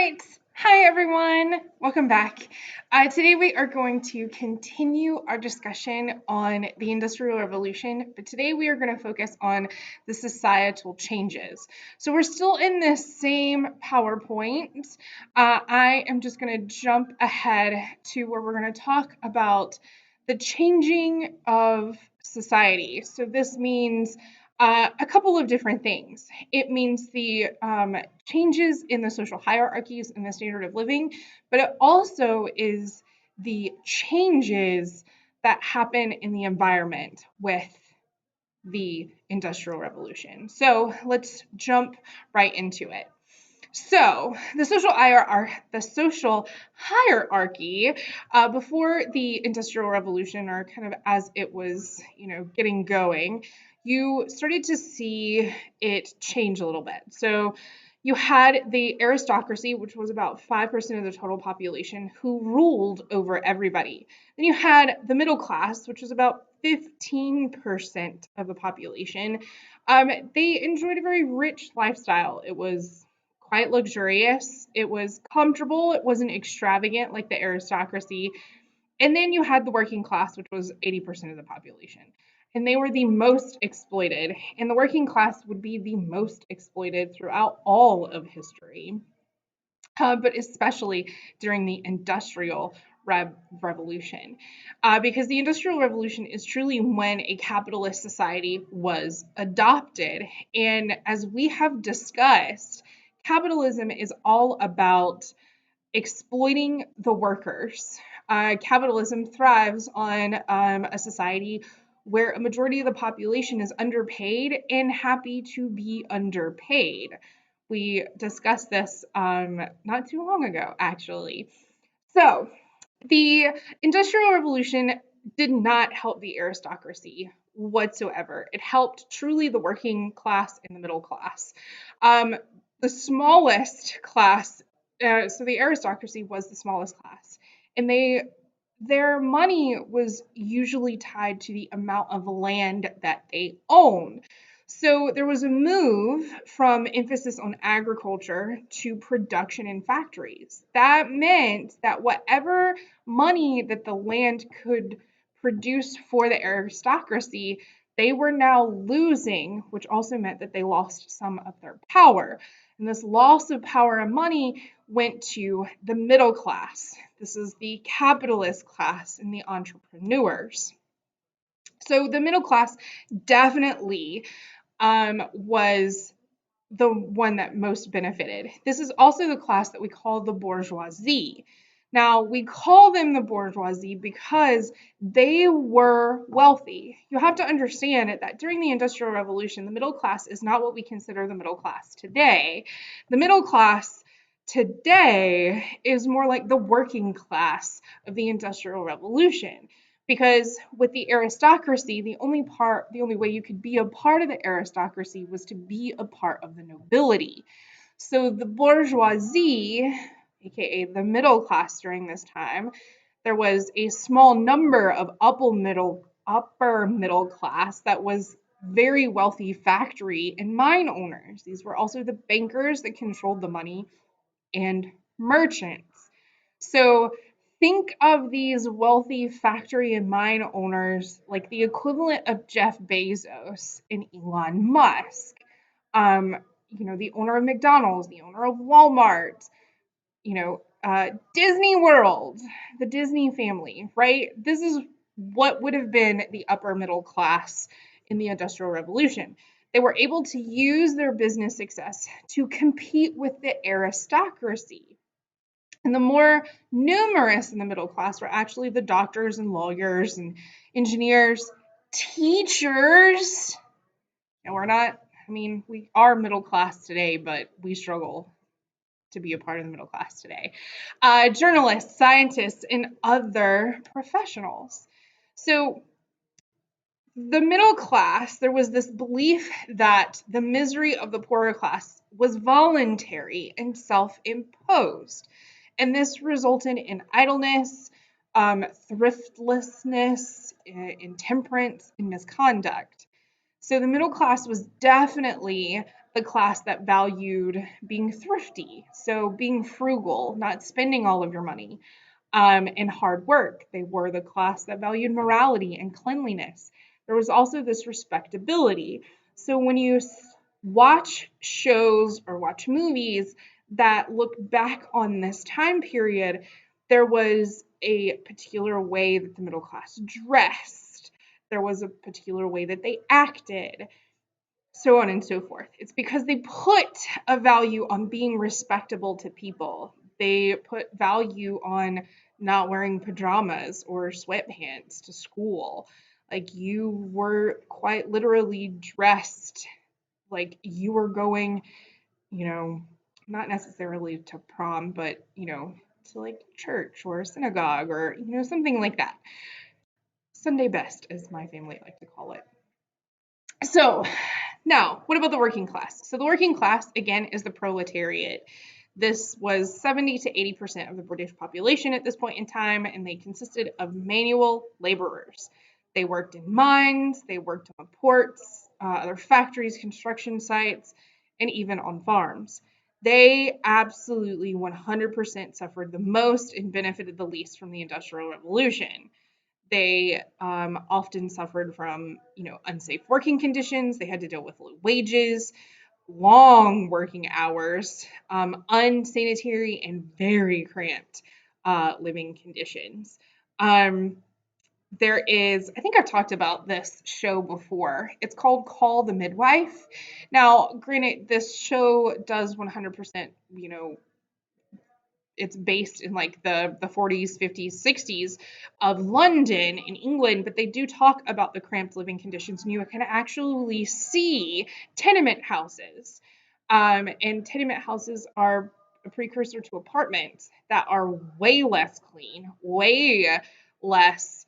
right. Hi, everyone. Welcome back. Today we are going to continue our discussion on the Industrial Revolution, but today we are going to focus on the societal changes. So we're still in this same PowerPoint. I am just going to jump ahead to where we're going to talk about the changing of society. So this means a couple of different things. It means the changes in the social hierarchies and the standard of living, but it also is the changes that happen in the environment with the Industrial Revolution. So let's jump right into it. So the social hierarchy before the Industrial Revolution, or kind of as it was, getting going, you started to see it change a little bit. So you had the aristocracy, which was about 5% of the total population, who ruled over everybody. Then you had the middle class, which was about 15% of the population. They enjoyed a very rich lifestyle. It was quite luxurious. It was comfortable. It wasn't extravagant like the aristocracy. And then you had the working class, which was 80% of the population. And they were the most exploited. And the working class would be the most exploited throughout all of history, but especially during the Industrial Revolution. Because the Industrial Revolution is truly when a capitalist society was adopted. And as we have discussed, capitalism is all about exploiting the workers. Capitalism thrives on a society where a majority of the population is underpaid and happy to be underpaid. We discussed this not too long ago, actually. So, the Industrial Revolution did not help the aristocracy whatsoever. It helped truly the working class and the middle class. The smallest class, so the aristocracy was the smallest class, and their money was usually tied to the amount of land that they owned. So there was a move from emphasis on agriculture to production in factories. That meant that whatever money that the land could produce for the aristocracy, they were now losing, which also meant that they lost some of their power. And this loss of power and money went to the middle class. This is the capitalist class and the entrepreneurs. So the middle class definitely was the one that most benefited. This is also the class that we call the bourgeoisie. Now, we call them the bourgeoisie because they were wealthy. You have to understand that during the Industrial Revolution, the middle class is not what we consider the middle class today. The middle class today is more like the working class of the Industrial Revolution. Because with the aristocracy, the only way you could be a part of the aristocracy was to be a part of the nobility. So the bourgeoisie, aka the middle class during this time, there was a small number of upper middle class that was very wealthy factory and mine owners. These were also the bankers that controlled the money and merchants. So think of these wealthy factory and mine owners like the equivalent of Jeff Bezos and Elon Musk. The owner of McDonald's, the owner of Walmart, Disney World, the Disney family, right? This is what would have been the upper middle class in the Industrial Revolution. They were able to use their business success to compete with the aristocracy. And the more numerous in the middle class were actually the doctors and lawyers and engineers, teachers. And we are middle class today, but we struggle to be a part of the middle class today. Journalists, scientists, and other professionals. So the middle class, there was this belief that the misery of the poorer class was voluntary and self-imposed. And this resulted in idleness, thriftlessness, intemperance, and misconduct. So the middle class was definitely the class that valued being thrifty, so being frugal, not spending all of your money, and hard work. They were the class that valued morality and cleanliness. There was also this respectability. So when you watch shows or watch movies that look back on this time period, there was a particular way that the middle class dressed. There was a particular way that they acted, so on and so forth. It's because they put a value on being respectable to people. They put value on not wearing pajamas or sweatpants to school. Like you were quite literally dressed like you were going, you know, not necessarily to prom, but, to like church or a synagogue or, something like that. Sunday best, as my family like to call it. So, now, what about the working class? So, the working class, again, is the proletariat. This was 70 to 80% of the British population at this point in time, and they consisted of manual laborers. They worked in mines, they worked on ports, other factories, construction sites, and even on farms. They absolutely 100% suffered the most and benefited the least from the Industrial Revolution. They often suffered from, unsafe working conditions. They had to deal with low wages, long working hours, unsanitary and very cramped living conditions. There is, I think I've talked about this show before. It's called Call the Midwife. Now, granted, this show does 100%, it's based in like the 40s, 50s, 60s of London in England, but they do talk about the cramped living conditions, and you can actually see tenement houses. And tenement houses are a precursor to apartments that are way less clean, way less,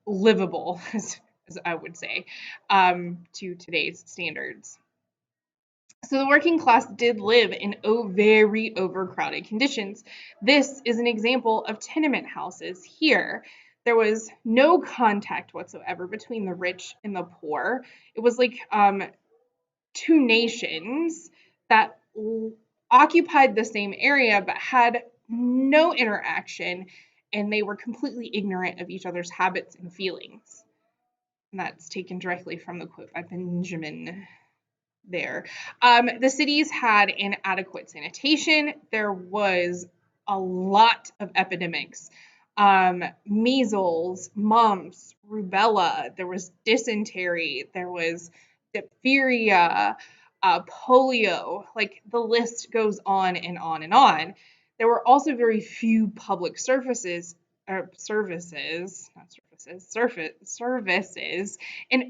livable, as I would say, to today's standards. So the working class did live in very overcrowded conditions. This is an example of tenement houses here. There was no contact whatsoever between the rich and the poor. It was like two nations that occupied the same area but had no interaction, and they were completely ignorant of each other's habits and feelings. And that's taken directly from the quote by Benjamin there. The cities had inadequate sanitation. There was a lot of epidemics. Measles, mumps, rubella, there was dysentery, there was diphtheria, polio, like the list goes on and on and on. There were also very few public services and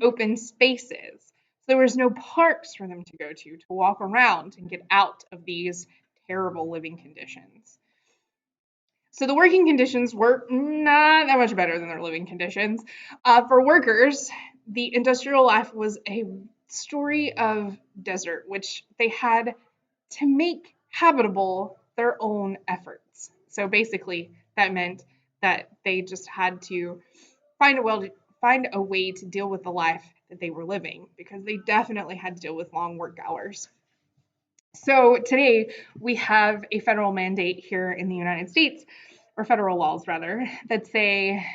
open spaces. There was no parks for them to go to walk around and get out of these terrible living conditions. So the working conditions were not that much better than their living conditions. For workers, the industrial life was a story of desert, which they had to make habitable their own efforts. So basically, that meant that they just had to find a way to deal with the life that they were living, because they definitely had to deal with long work hours. So today we have a federal mandate here in the United States, or federal laws rather, that say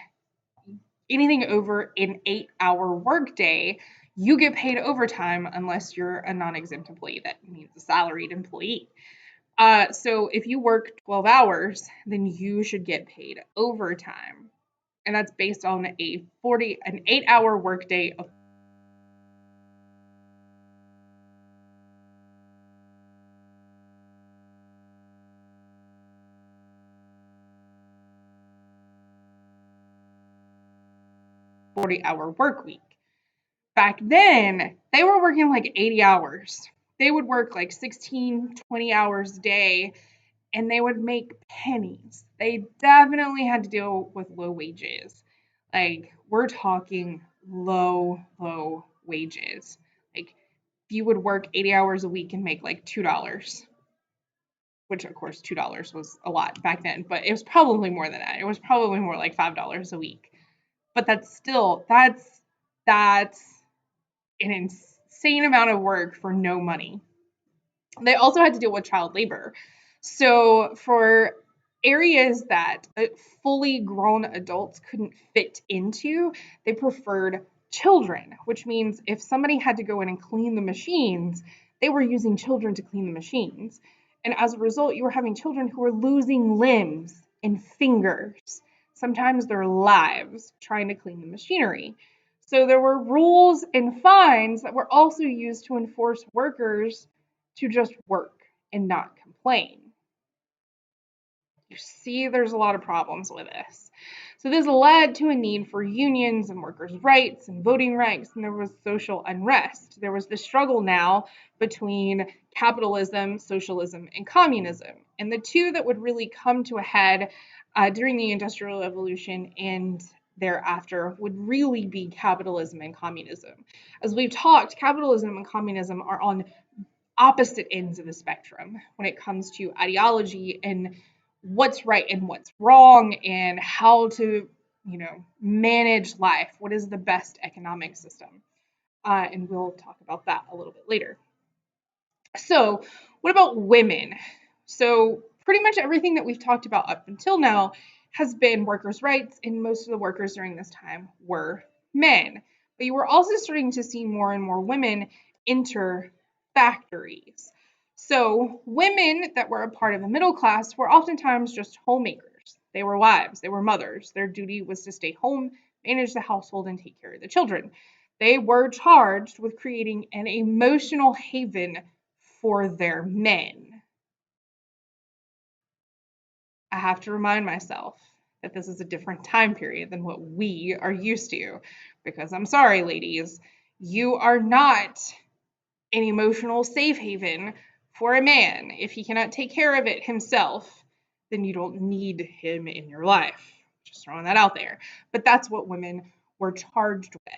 anything over an 8-hour workday, you get paid overtime unless you're a non-exempt employee. That means a salaried employee. So if you work 12 hours, then you should get paid overtime. And that's based on an 8-hour workday of 40-hour work week. Back then, they were working like 80 hours. They would work like 16, 20 hours a day, and they would make pennies. They definitely had to deal with low wages. Like, we're talking low wages. Like, you would work 80 hours a week and make like $2, which of course $2 was a lot back then, but it was probably more than that. It was probably more like $5 a week. But that's an insane amount of work for no money. They also had to deal with child labor. So for areas that fully grown adults couldn't fit into, they preferred children, which means if somebody had to go in and clean the machines, they were using children to clean the machines. And as a result, you were having children who were losing limbs and fingers, sometimes their lives, trying to clean the machinery. So there were rules and fines that were also used to enforce workers to just work and not complain. You see, there's a lot of problems with this. So this led to a need for unions and workers' rights and voting rights, and there was social unrest. There was the struggle now between capitalism, socialism, and communism. And the two that would really come to a head during the Industrial Revolution and thereafter would really be capitalism and communism. As we've talked, capitalism and communism are on opposite ends of the spectrum when it comes to ideology and what's right and what's wrong and how to, manage life. What is the best economic system? And we'll talk about that a little bit later. So, what about women? So, pretty much everything that we've talked about up until now has been workers' rights, and most of the workers during this time were men. But you were also starting to see more and more women enter factories. So, women that were a part of the middle class were oftentimes just homemakers. They were wives, they were mothers. Their duty was to stay home, manage the household, and take care of the children. They were charged with creating an emotional haven for their men. I have to remind myself that this is a different time period than what we are used to. Because I'm sorry, ladies, you are not an emotional safe haven for a man. If he cannot take care of it himself, then you don't need him in your life. Just throwing that out there. But that's what women were charged with.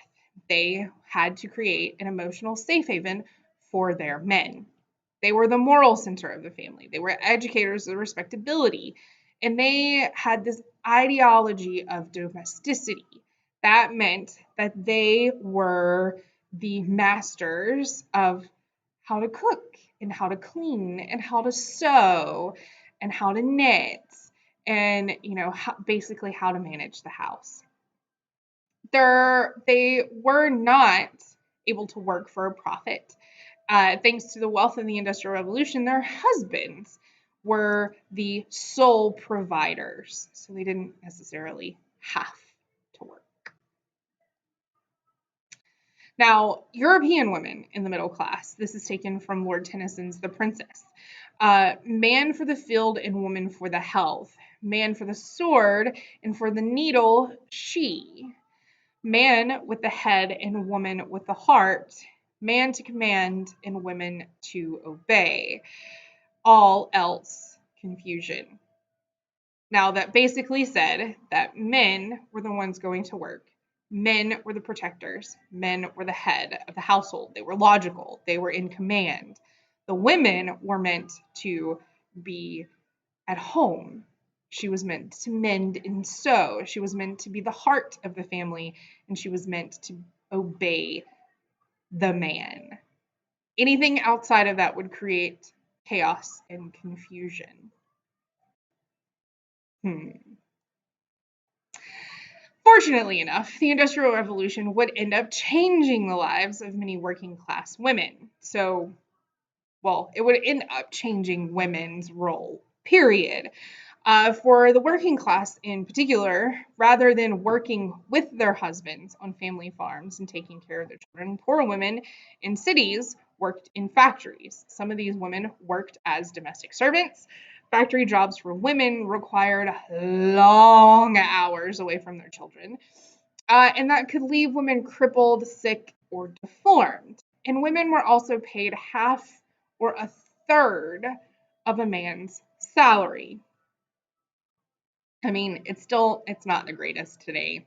They had to create an emotional safe haven for their men. They were the moral center of the family. They were educators of respectability. And they had this ideology of domesticity. That meant that they were the masters of how to cook and how to clean and how to sew and how to knit and, basically how to manage the house. They were not able to work for a profit. Thanks to the wealth of the Industrial Revolution, their husbands were the sole providers. So they didn't necessarily have to work. Now, European women in the middle class, this is taken from Lord Tennyson's The Princess. Man for the field and woman for the health. Man for the sword and for the needle, she. Man with the head and woman with the heart. Man to command and women to obey. All else confusion. Now, that basically said that men were the ones going to work. Men were the protectors. Men were the head of the household. They were logical. They were in command. The women were meant to be at home. She was meant to mend and sew. She was meant to be the heart of the family, and she was meant to obey the man. Anything outside of that would create chaos and confusion. Fortunately enough, the Industrial Revolution would end up changing the lives of many working class women. So, it would end up changing women's role, period. For the working class in particular, rather than working with their husbands on family farms and taking care of their children, poor women in cities worked in factories. Some of these women worked as domestic servants. Factory jobs for women required long hours away from their children, and that could leave women crippled, sick, or deformed. And women were also paid half or a third of a man's salary. I mean, it's not the greatest today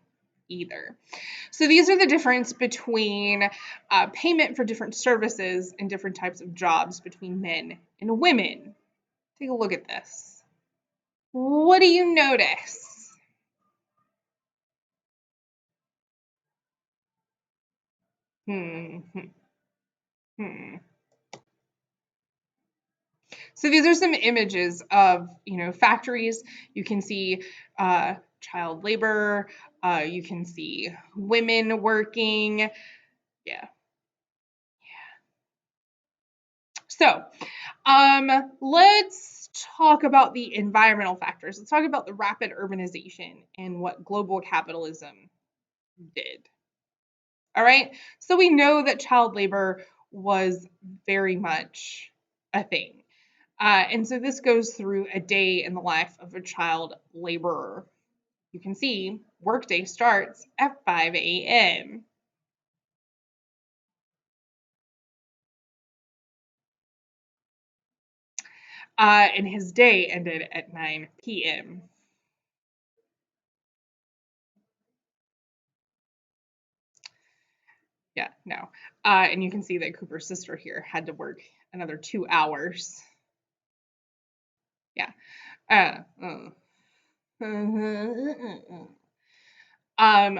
either. So these are the difference between payment for different services and different types of jobs between men and women. Take a look at this. What do you notice? So these are some images of, factories. You can see child labor. You can see women working. Yeah. So let's talk about the environmental factors. Let's talk about the rapid urbanization and what global capitalism did. All right. So we know that child labor was very much a thing. And so this goes through a day in the life of a child laborer. You can see workday starts at 5 a.m. And his day ended at 9 p.m. Yeah, no. And you can see that Cooper's sister here had to work another 2 hours. Yeah. Uh, uh. Um,